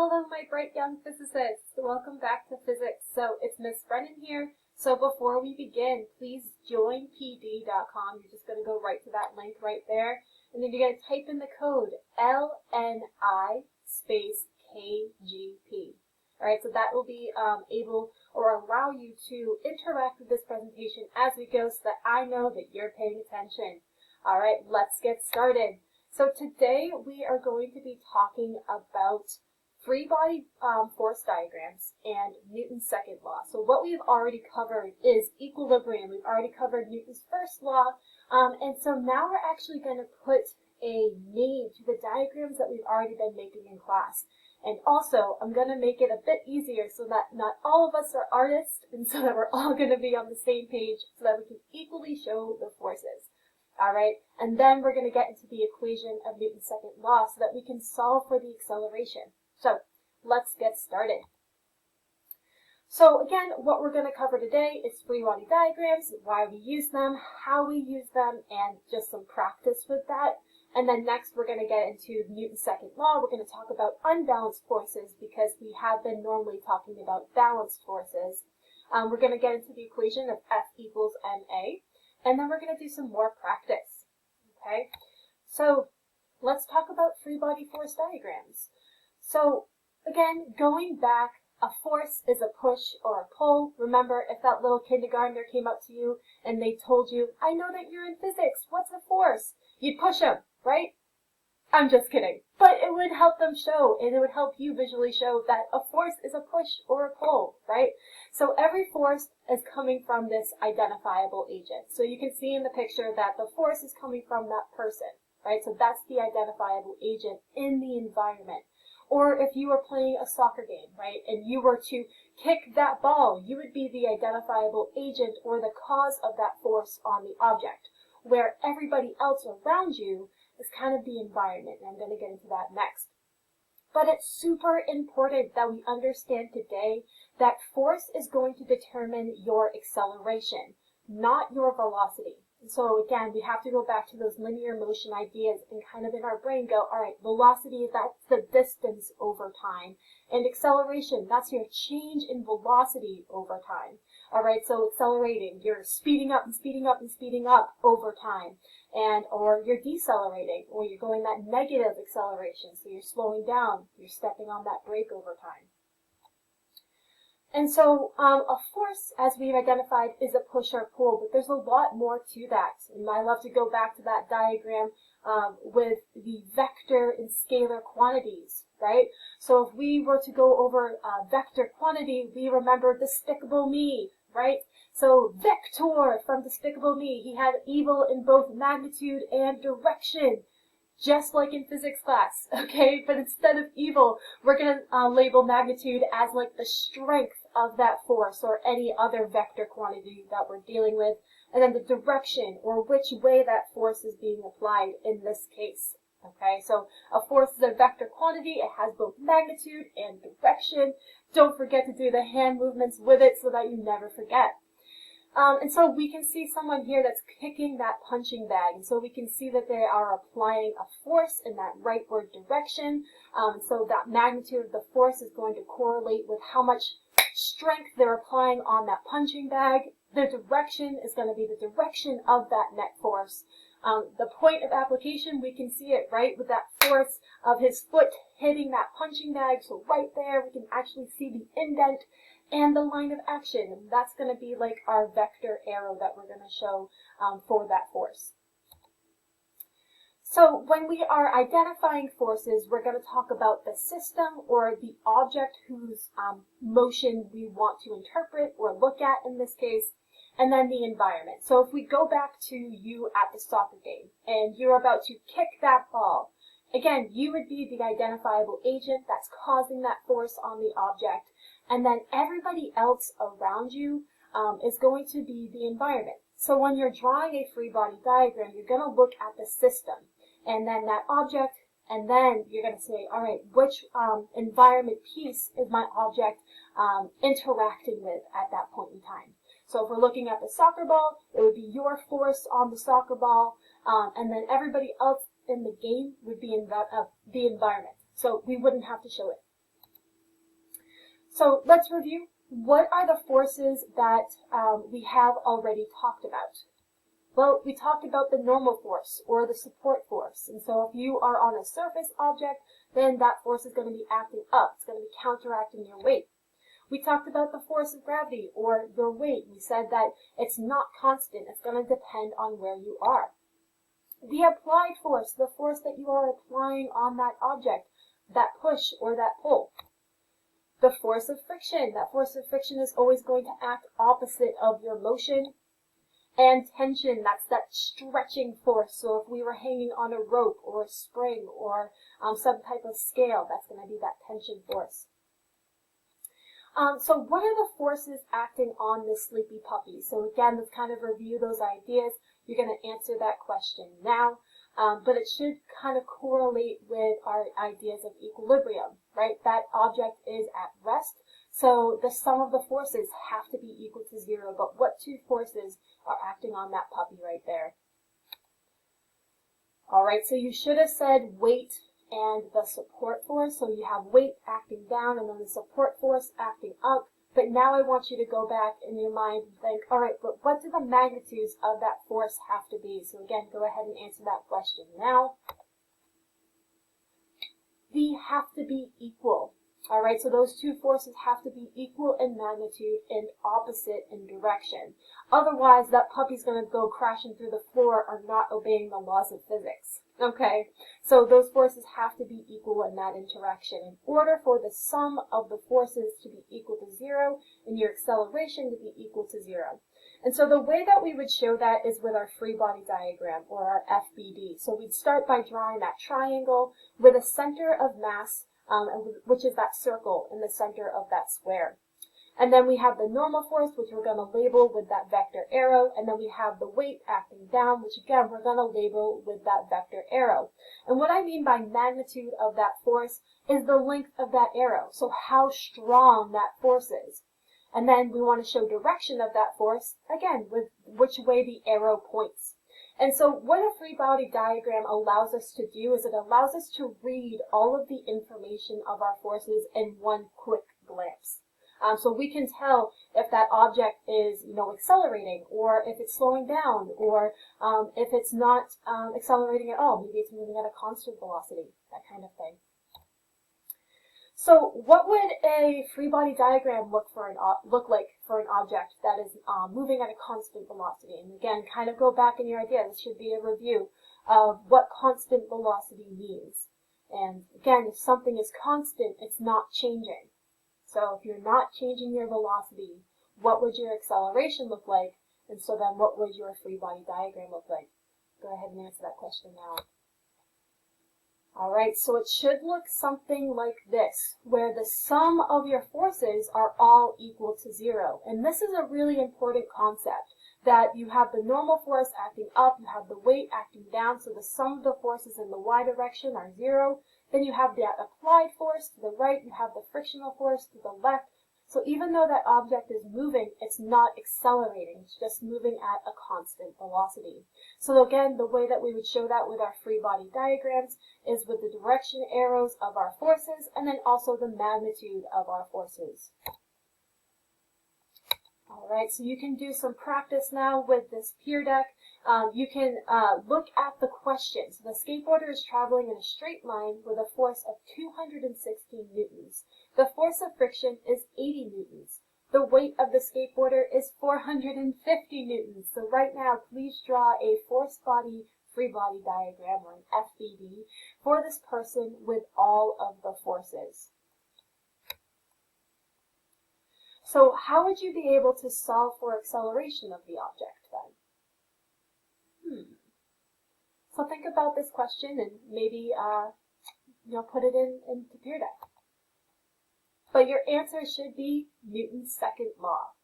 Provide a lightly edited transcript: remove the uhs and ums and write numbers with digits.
Hello, my bright young physicists. Welcome back to physics. So it's Miss Brennan here. So before we begin, please join pd.com. You're just going to go right to that link right there. And then you're going to type in the code LNI space KGP. All right, so that will be able or allow you to interact with this presentation as we go so that I know that you're paying attention. All right, let's get started. So today we are going to be talking about free body force diagrams and Newton's second law. So what we've already covered is equilibrium. We've already covered Newton's first law. And so now we're actually going to put a name to the diagrams that we've already been making in class. And also, I'm going to make it a bit easier so that not all of us are artists and so that we're all going to be on the same page so that we can equally show the forces. All right, and then we're going to get into the equation of Newton's second law so that we can solve for the acceleration. So let's get started. So again, what we're going to cover today is free body diagrams, why we use them, how we use them, and just some practice with that. And then next we're going to get into Newton's second law. We're going to talk about unbalanced forces because we have been normally talking about balanced forces. We're going to get into the equation of F equals ma, and then we're going to do some more practice. Okay, so let's talk about free body force diagrams. So again, going back, a force is a push or a pull. Remember, if that little kindergartner came up to you and they told you, I know that you're in physics, what's a force? You'd push them, right? I'm just kidding. But it would help them show, and it would help you visually show that a force is a push or a pull, right? So every force is coming from this identifiable agent. So you can see in the picture that the force is coming from that person, right? So that's the identifiable agent in the environment. Or if you were playing a soccer game, right, and you were to kick that ball, you would be the identifiable agent or the cause of that force on the object, where everybody else around you is kind of the environment, and I'm going to get into that next. But it's super important that we understand today that force is going to determine your acceleration, not your velocity. So again, we have to go back to those linear motion ideas and kind of in our brain go, all right, velocity, that's the distance over time. And acceleration, that's your change in velocity over time. All right, so accelerating, you're speeding up and speeding up and speeding up over time. Or you're decelerating, or you're going that negative acceleration. So you're slowing down, you're stepping on that brake over time. And so a force, as we've identified, is a push or pull, but there's a lot more to that. And I love to go back to that diagram with the vector and scalar quantities, right? So if we were to go over vector quantity, we remember Despicable Me, right? So Vector from Despicable Me, he had evil in both magnitude and direction. Just like in physics class, okay? But instead of evil, we're going to label magnitude as like the strength of that force or any other vector quantity that we're dealing with, and then the direction or which way that force is being applied in this case, okay? So a force is a vector quantity. It has both magnitude and direction. Don't forget to do the hand movements with it so that you never forget. And so we can see someone here that's kicking that punching bag. And so we can see that they are applying a force in that rightward direction. So that magnitude of the force is going to correlate with how much strength they're applying on that punching bag. The direction is going to be the direction of that net force. The point of application, we can see it right with that force of his foot hitting that punching bag. So right there, we can actually see the indent and the line of action. And that's going to be like our vector arrow that we're going to show for that force. So when we are identifying forces, we're going to talk about the system or the object whose motion we want to interpret or look at in this case, and then the environment. So if we go back to you at the soccer game and you're about to kick that ball, again, you would be the identifiable agent that's causing that force on the object. And then everybody else around you is going to be the environment. So when you're drawing a free body diagram, you're going to look at the system and then that object, and then you're going to say, all right, which environment piece is my object interacting with at that point in time? So if we're looking at the soccer ball, it would be your force on the soccer ball, and then everybody else in the game would be in the environment. So we wouldn't have to show it. So let's review. What are the forces that we have already talked about? Well, we talked about the normal force or the support force. And so if you are on a surface object, then that force is going to be acting up. It's going to be counteracting your weight. We talked about the force of gravity or your weight. We said that it's not constant. It's going to depend on where you are. The applied force, the force that you are applying on that object, that push or that pull. The force of friction, that force of friction is always going to act opposite of your motion. And tension, that's that stretching force. So if we were hanging on a rope or a spring or some type of scale, that's going to be that tension force. So what are the forces acting on this sleepy puppy? So again, let's kind of review those ideas. You're going to answer that question now, but it should kind of correlate with our ideas of equilibrium, right? That object is at rest, so the sum of the forces have to be equal to 0, but what two forces are acting on that puppy right there? All right, so you should have said weight and the support force. So you have weight acting down and then the support force acting up. But now I want you to go back in your mind and think, all right, but what do the magnitudes of that force have to be? So again, go ahead and answer that question now. They have to be equal. All right, so those two forces have to be equal in magnitude and opposite in direction. Otherwise, that puppy's going to go crashing through the floor or not obeying the laws of physics. Okay, so those forces have to be equal in that interaction. In order for the sum of the forces to be equal to 0 and your acceleration to be equal to 0. And so the way that we would show that is with our free body diagram, or our FBD. So we'd start by drawing that triangle with a center of mass, which is that circle in the center of that square. And then we have the normal force, which we're going to label with that vector arrow. And then we have the weight acting down, which again, we're going to label with that vector arrow. And what I mean by magnitude of that force is the length of that arrow. So how strong that force is. And then we want to show direction of that force, again, with which way the arrow points. And so what a free body diagram allows us to do is it allows us to read all of the information of our forces in one quick glance. So we can tell if that object is, accelerating, or if it's slowing down, or if it's not accelerating at all. Maybe it's moving at a constant velocity, that kind of thing. So what would a free body diagram look like for an object that is moving at a constant velocity? And again, kind of go back in your idea. This should be a review of what constant velocity means. And again, if something is constant, it's not changing. So if you're not changing your velocity, what would your acceleration look like? And so then what would your free body diagram look like? Go ahead and answer that question now. All right, so it should look something like this, where the sum of your forces are all equal to 0. And this is a really important concept, that you have the normal force acting up, you have the weight acting down, so the sum of the forces in the y direction are 0. Then you have that applied force to the right, you have the frictional force to the left. So even though that object is moving, it's not accelerating, it's just moving at a constant velocity. So again, the way that we would show that with our free body diagrams is with the direction arrows of our forces and then also the magnitude of our forces. All right, so you can do some practice now with this peer deck. You can look at the question. So the skateboarder is traveling in a straight line with a force of 216 newtons. The force of friction is 80 newtons. The weight of the skateboarder is 450 newtons. So right now, please draw a force body, free body diagram, or an FBD, for this person with all of the forces. So how would you be able to solve for acceleration of the object then? So think about this question and maybe put it into peer deck. But your answer should be Newton's second law.